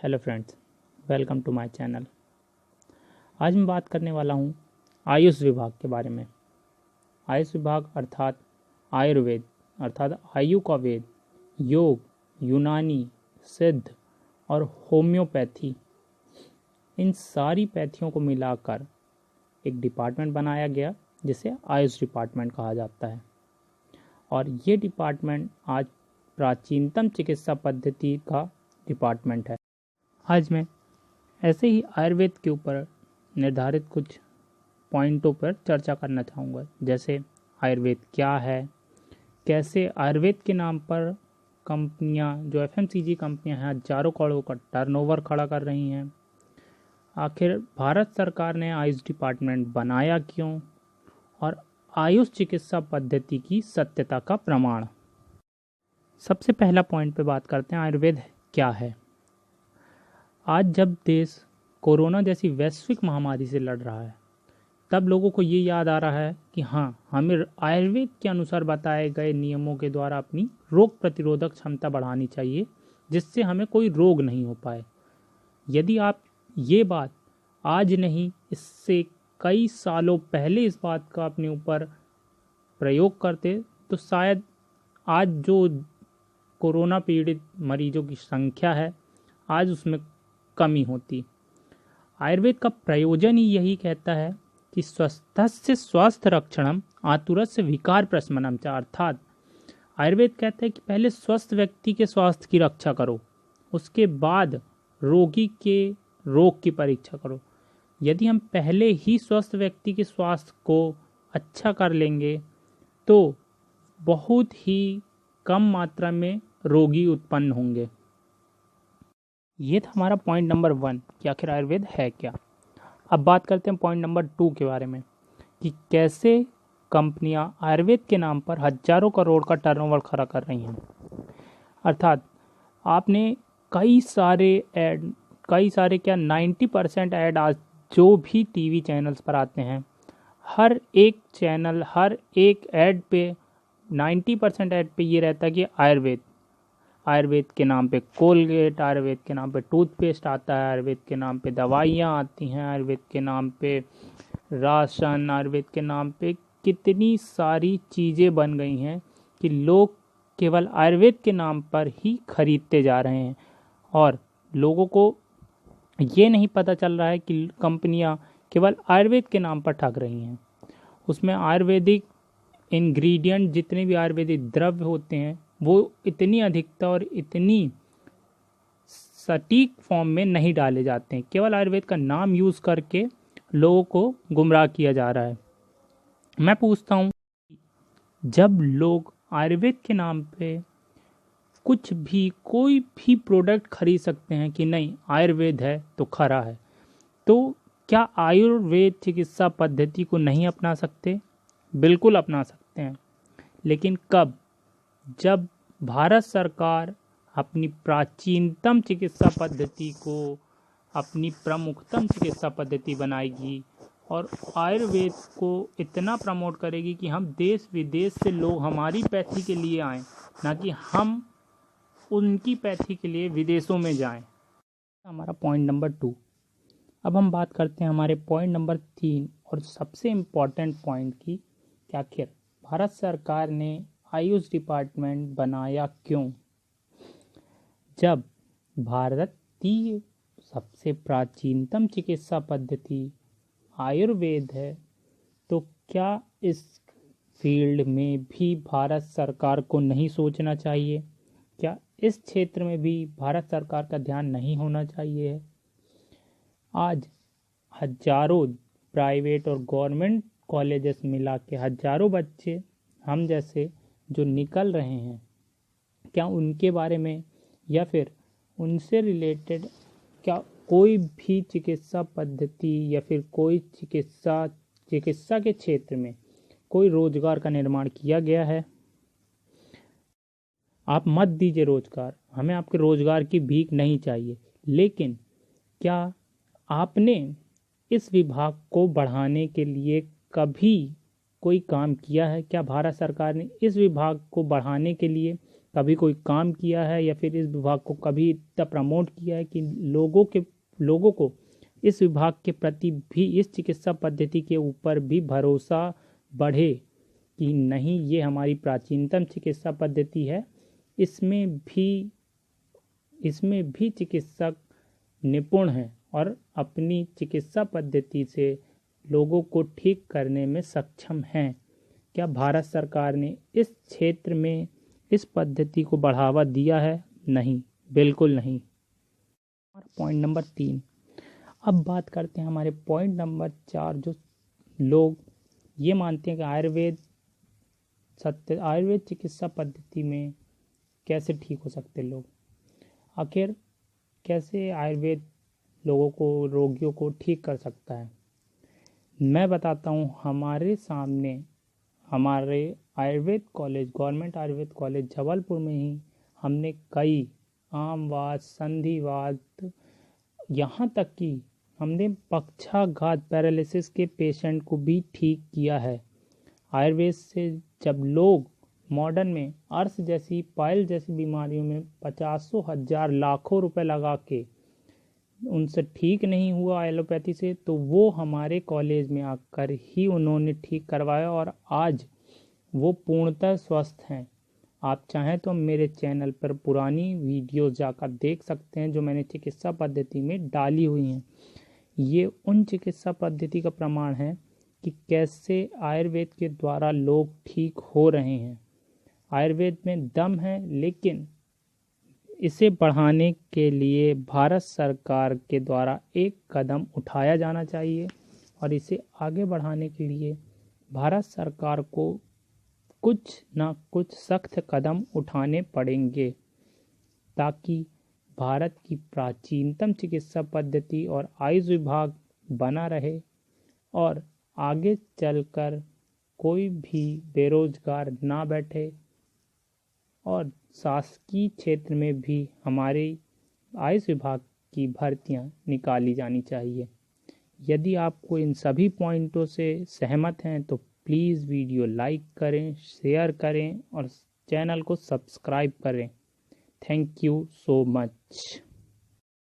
Hello friends, welcome to my channel. आज मैं बात करने वाला हूँ आयुष विभाग के बारे में। आयुष विभाग अर्थात आयुर्वेद अर्थात आयु का वेद, योग, यूनानी, सिद्ध और होम्योपैथी, इन सारी पैथियों को मिलाकर एक डिपार्टमेंट बनाया गया जिसे आयुष डिपार्टमेंट कहा जाता है। और ये डिपार्टमेंट आज प्राचीनतम चिकित्सा पद्धति का डिपार्टमेंट है। आज मैं ऐसे ही आयुर्वेद के ऊपर निर्धारित कुछ पॉइंटों पर चर्चा करना चाहूँगा, जैसे आयुर्वेद क्या है, कैसे आयुर्वेद के नाम पर कंपनियां, जो एफएमसीजी कंपनियां हैं, हजारों करोड़ों का टर्नओवर खड़ा कर रही हैं, आखिर भारत सरकार ने आयुष डिपार्टमेंट बनाया क्यों, और आयुष चिकित्सा पद्धति की सत्यता का प्रमाण। सबसे पहला पॉइंट पे बात करते हैं, आयुर्वेद क्या है। आज जब देश कोरोना जैसी वैश्विक महामारी से लड़ रहा है, तब लोगों को ये याद आ रहा है कि हाँ, हमें आयुर्वेद के अनुसार बताए गए नियमों के द्वारा अपनी रोग प्रतिरोधक क्षमता बढ़ानी चाहिए, जिससे हमें कोई रोग नहीं हो पाए। यदि आप ये बात आज नहीं, इससे कई सालों पहले इस बात का अपने ऊपर प्रयोग करते, तो शायद आज जो कोरोना पीड़ित मरीजों की संख्या है, आज उसमें कमी होती। आयुर्वेद का प्रयोजन ही यही कहता है कि स्वस्थस्य स्वास्थ्य रक्षणम आतुरस्य विकार प्रशमनम च, अर्थात आयुर्वेद कहता है कि पहले स्वस्थ व्यक्ति के स्वास्थ्य की रक्षा करो, उसके बाद रोगी के रोग की परीक्षा करो। यदि हम पहले ही स्वस्थ व्यक्ति के स्वास्थ्य को अच्छा कर लेंगे तो बहुत ही कम मात्रा में रोगी उत्पन्न होंगे। ये था हमारा पॉइंट नंबर 1 कि आखिर आयुर्वेद है क्या। अब बात करते हैं पॉइंट नंबर 2 के बारे में, कि कैसे कंपनियां आयुर्वेद के नाम पर हजारों करोड़ का टर्नओवर खड़ा कर रही हैं। अर्थात आपने कई सारे क्या 90% ऐड आज जो भी टीवी चैनल्स पर आते हैं, हर एक चैनल, हर एक ऐड पे 90% ऐड पे ये रहता है कि आयुर्वेद के नाम पे कोलगेट, आयुर्वेद के नाम पे टूथपेस्ट आता है, आयुर्वेद के नाम पे दवाइयाँ आती हैं, आयुर्वेद के नाम पे राशन, आयुर्वेद के नाम पे कितनी सारी चीज़ें बन गई हैं कि लोग केवल आयुर्वेद के नाम पर ही खरीदते जा रहे हैं। और लोगों को ये नहीं पता चल रहा है कि कंपनियां केवल आयुर्वेद के नाम पर ठग रही हैं। उसमें आयुर्वेदिक इंग्रेडिएंट, जितने भी आयुर्वेदिक द्रव्य होते हैं, वो इतनी अधिकता और इतनी सटीक फॉर्म में नहीं डाले जाते हैं। केवल आयुर्वेद का नाम यूज़ करके लोगों को गुमराह किया जा रहा है। मैं पूछता हूँ, जब लोग आयुर्वेद के नाम पे कुछ भी, कोई भी प्रोडक्ट खरीद सकते हैं कि नहीं आयुर्वेद है तो खरा है, तो क्या आयुर्वेद चिकित्सा पद्धति को नहीं अपना सकते? बिल्कुल अपना सकते हैं, लेकिन कब? जब भारत सरकार अपनी प्राचीनतम चिकित्सा पद्धति को अपनी प्रमुखतम चिकित्सा पद्धति बनाएगी और आयुर्वेद को इतना प्रमोट करेगी कि हम देश विदेश से लोग हमारी पैथी के लिए आएँ, ना कि हम उनकी पैथी के लिए विदेशों में जाएं। हमारा पॉइंट नंबर 2। अब हम बात करते हैं हमारे पॉइंट नंबर 3 और सबसे इम्पॉर्टेंट पॉइंट की, कि आखिर भारत सरकार ने आयुष डिपार्टमेंट बनाया क्यों। जब भारत की सबसे प्राचीनतम चिकित्सा पद्धति आयुर्वेद है, तो क्या इस फील्ड में भी भारत सरकार को नहीं सोचना चाहिए? क्या इस क्षेत्र में भी भारत सरकार का ध्यान नहीं होना चाहिए? आज हजारों प्राइवेट और गवर्नमेंट कॉलेजेस मिला के हजारों बच्चे हम जैसे जो निकल रहे हैं, क्या उनके बारे में या फिर उनसे रिलेटेड क्या कोई भी चिकित्सा पद्धति या फिर कोई चिकित्सा के क्षेत्र में कोई रोजगार का निर्माण किया गया है? आप मत दीजिए रोजगार, हमें आपके रोजगार की भीख नहीं चाहिए, लेकिन क्या आपने इस विभाग को बढ़ाने के लिए कभी कोई काम किया है? क्या भारत सरकार ने इस विभाग को बढ़ाने के लिए कभी कोई काम किया है या फिर इस विभाग को कभी इतना प्रमोट किया है कि लोगों को इस विभाग के प्रति भी, इस चिकित्सा पद्धति के ऊपर भी भरोसा बढ़े कि नहीं, ये हमारी प्राचीनतम चिकित्सा पद्धति है, इसमें भी चिकित्सक निपुण हैं और अपनी चिकित्सा पद्धति से लोगों को ठीक करने में सक्षम हैं। क्या भारत सरकार ने इस क्षेत्र में इस पद्धति को बढ़ावा दिया है? नहीं, बिल्कुल नहीं। Point number 3। अब बात करते हैं हमारे पॉइंट नंबर 4, जो लोग ये मानते हैं कि आयुर्वेद चिकित्सा पद्धति में कैसे ठीक हो सकते लोग। आखिर कैसे आयुर्वेद रोगियों को ठीक कर सकता है? मैं बताता हूँ। हमारे सामने हमारे Ayurveda college, government Ayurveda college Jabalpur में ही हमने कई आमवात, संधिवात, यहाँ तक कि हमने पक्षाघात पैरालिसिस के पेशेंट को भी ठीक किया है आयुर्वेद से। जब लोग मॉडर्न में अर्श जैसी, पाइल जैसी बीमारियों में 50 हजार लाखों रुपए लगा के उनसे ठीक नहीं हुआ एलोपैथी से, तो वो हमारे कॉलेज में आकर ही उन्होंने ठीक करवाया और आज वो पूर्णतः स्वस्थ हैं। आप चाहें तो मेरे चैनल पर पुरानी वीडियो जाकर देख सकते हैं जो मैंने चिकित्सा पद्धति में डाली हुई हैं। ये उन चिकित्सा पद्धति का प्रमाण है कि कैसे आयुर्वेद के द्वारा लोग ठीक हो रहे हैं। आयुर्वेद में दम है, लेकिन इसे बढ़ाने के लिए भारत सरकार के द्वारा एक कदम उठाया जाना चाहिए और इसे आगे बढ़ाने के लिए भारत सरकार को कुछ ना कुछ सख्त कदम उठाने पड़ेंगे ताकि भारत की प्राचीनतम चिकित्सा पद्धति और आयुष विभाग बना रहे और आगे चलकर कोई भी बेरोजगार ना बैठे और शासकीय क्षेत्र में भी हमारे आयुष विभाग की भर्तियां निकाली जानी चाहिए। यदि आपको इन सभी पॉइंटों से सहमत हैं तो प्लीज़ वीडियो लाइक करें, शेयर करें और चैनल को सब्सक्राइब करें। Thank you so much.